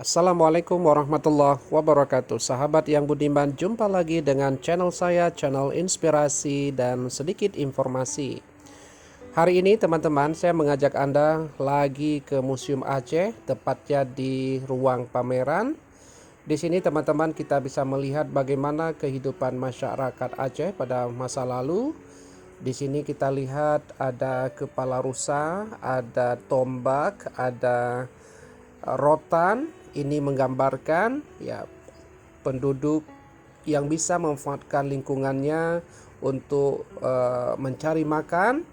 Assalamualaikum warahmatullahi wabarakatuh. Sahabat yang budiman, jumpa lagi dengan channel saya, channel inspirasi dan sedikit informasi. Hari ini teman-teman, saya mengajak Anda lagi ke Museum Aceh, tepatnya di ruang pameran. Di sini teman-teman kita bisa melihat bagaimana kehidupan masyarakat Aceh pada masa lalu. Di sini kita lihat ada kepala rusa, ada tombak, ada rotan. Ini menggambarkan ya penduduk yang bisa memanfaatkan lingkungannya untuk mencari makan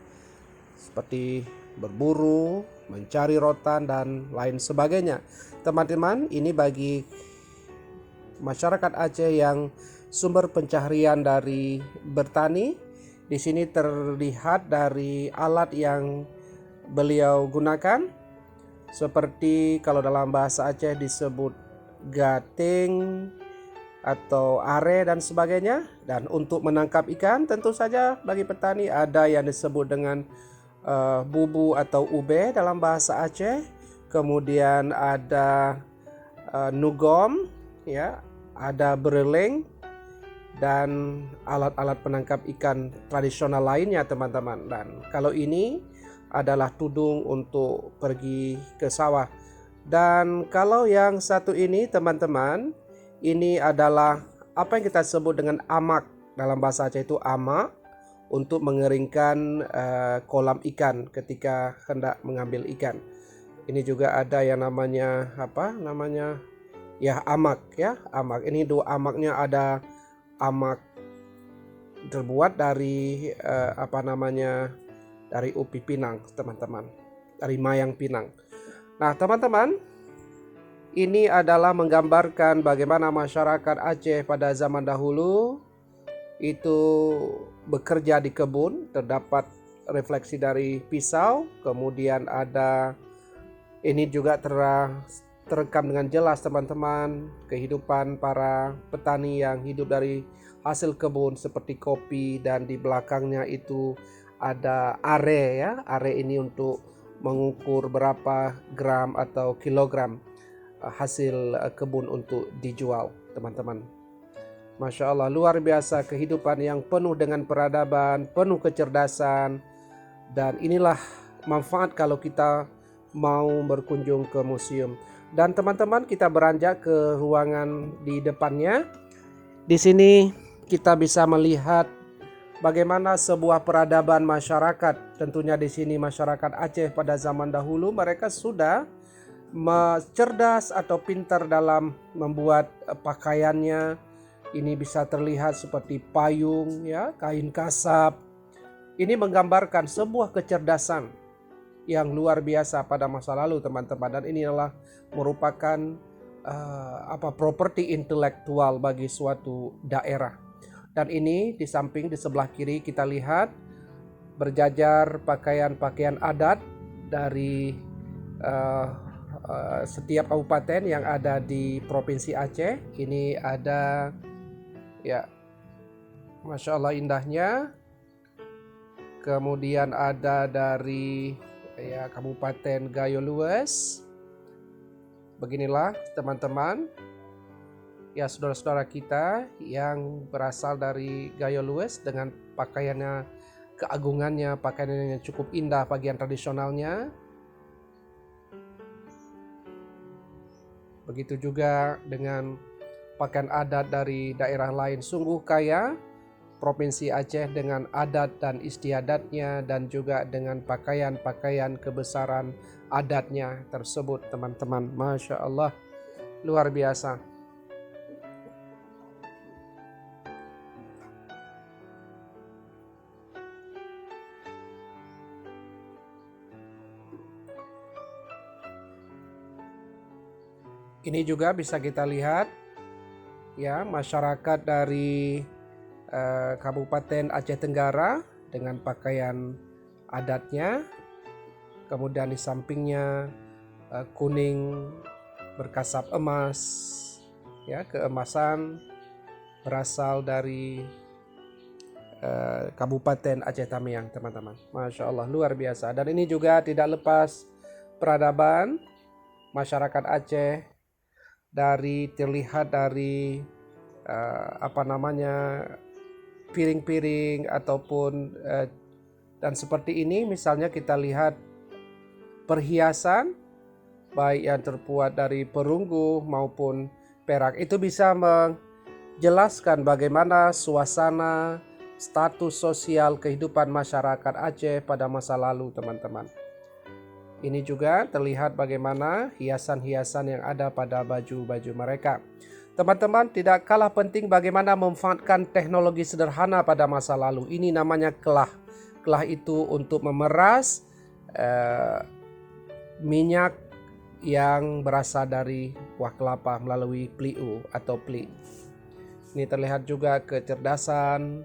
seperti berburu, mencari rotan dan lain sebagainya. Teman-teman, ini bagi masyarakat Aceh yang sumber pencaharian dari bertani. Di sini terlihat dari alat yang beliau gunakan, seperti kalau dalam bahasa Aceh disebut gating atau are dan sebagainya. Dan untuk menangkap ikan tentu saja bagi petani ada yang disebut dengan bubu atau ube dalam bahasa Aceh. Kemudian ada nugom, ya, ada bereling dan alat-alat penangkap ikan tradisional lainnya teman-teman. Dan kalau ini adalah tudung untuk pergi ke sawah. Dan kalau yang satu ini teman-teman, ini adalah apa yang kita sebut dengan amak. Dalam bahasa Aceh itu amak, untuk mengeringkan kolam ikan ketika hendak mengambil ikan. Ini juga ada yang namanya amak, ya, amak. Ini dua amaknya, ada amak terbuat dari dari upi pinang teman-teman, dari mayang pinang. Nah teman-teman, ini adalah menggambarkan bagaimana masyarakat Aceh pada zaman dahulu itu bekerja di kebun. Terdapat refleksi dari pisau, kemudian ada ini juga terekam dengan jelas teman-teman kehidupan para petani yang hidup dari hasil kebun seperti kopi. Dan di belakangnya itu ada are, ya. Are ini untuk mengukur berapa gram atau kilogram hasil kebun untuk dijual teman-teman. Masya Allah, luar biasa kehidupan yang penuh dengan peradaban, penuh kecerdasan. Dan inilah manfaat kalau kita mau berkunjung ke museum. Dan teman-teman, kita beranjak ke ruangan di depannya. Di sini kita bisa melihat bagaimana sebuah peradaban masyarakat. Tentunya di sini masyarakat Aceh pada zaman dahulu mereka sudah cerdas atau pintar dalam membuat pakaiannya. Ini bisa terlihat seperti payung, ya, kain kasab. Ini menggambarkan sebuah kecerdasan yang luar biasa pada masa lalu teman-teman. Dan ini adalah merupakan properti intelektual bagi suatu daerah. Dan ini di samping, di sebelah kiri kita lihat berjajar pakaian-pakaian adat dari setiap kabupaten yang ada di Provinsi Aceh. Ini ada, ya, Masya Allah indahnya. Kemudian ada dari Kabupaten Gayo Lues. Beginilah teman-teman, ya, saudara-saudara kita yang berasal dari Gayo Lues dengan pakaiannya, keagungannya, pakaiannya yang cukup indah, pakaian tradisionalnya. Begitu juga dengan pakaian adat dari daerah lain. Sungguh kaya Provinsi Aceh dengan adat dan istiadatnya, dan juga dengan pakaian-pakaian kebesaran adatnya tersebut teman-teman. Masya Allah, luar biasa. Ini juga bisa kita lihat, ya, masyarakat dari Kabupaten Aceh Tenggara dengan pakaian adatnya. Kemudian di sampingnya kuning berkasap emas, ya, keemasan berasal dari Kabupaten Aceh Tamiang teman-teman. Masya Allah, luar biasa. Dan ini juga tidak lepas peradaban masyarakat Aceh terlihat dari piring-piring ataupun dan seperti ini misalnya kita lihat perhiasan baik yang terbuat dari perunggu maupun perak, itu bisa menjelaskan bagaimana suasana status sosial kehidupan masyarakat Aceh pada masa lalu, teman-teman. Ini juga terlihat bagaimana hiasan-hiasan yang ada pada baju-baju mereka. Teman-teman, tidak kalah penting bagaimana memanfaatkan teknologi sederhana pada masa lalu. Ini namanya kelah. Kelah itu untuk memeras minyak yang berasal dari buah kelapa melalui pliu atau pli. Ini terlihat juga kecerdasan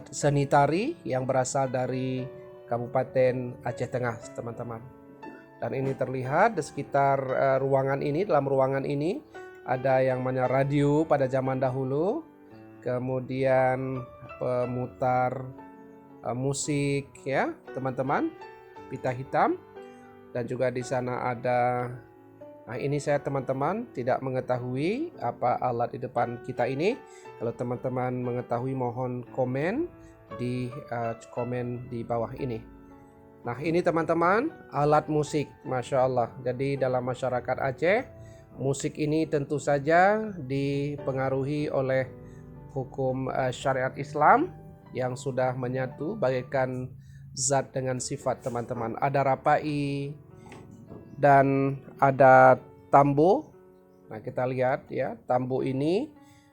seni tari yang berasal dari Kabupaten Aceh Tengah, teman-teman. Dan ini terlihat di sekitar ruangan ini, dalam ruangan ini ada yang namanya radio pada zaman dahulu, kemudian pemutar musik ya, teman-teman, pita hitam, dan juga di sana ada. Nah, ini saya teman-teman tidak mengetahui apa alat di depan kita ini. Kalau teman-teman mengetahui mohon komen di komen di bawah ini. Nah, ini teman-teman alat musik, Masya Allah. Jadi dalam masyarakat Aceh, musik ini tentu saja dipengaruhi oleh hukum syariat Islam yang sudah menyatu bagaikan zat dengan sifat, teman-teman. Ada rapai dan ada tambo. Nah, kita lihat ya, tambo ini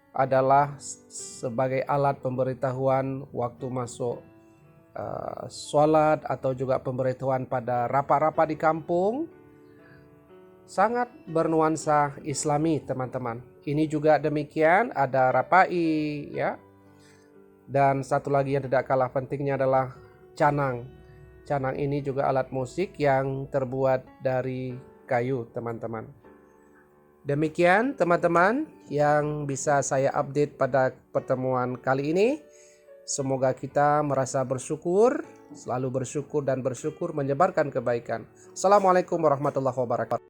adalah sebagai alat pemberitahuan waktu masuk sholat atau juga pemberitahuan pada rapat-rapat di kampung. Sangat bernuansa Islami, teman-teman. Ini juga demikian, ada rapai ya. Dan satu lagi yang tidak kalah pentingnya adalah canang. Canang ini juga alat musik yang terbuat dari kayu, teman-teman. Demikian teman-teman yang bisa saya update pada pertemuan kali ini. Semoga kita merasa bersyukur, selalu bersyukur dan bersyukur menyebarkan kebaikan. Assalamualaikum warahmatullahi wabarakatuh.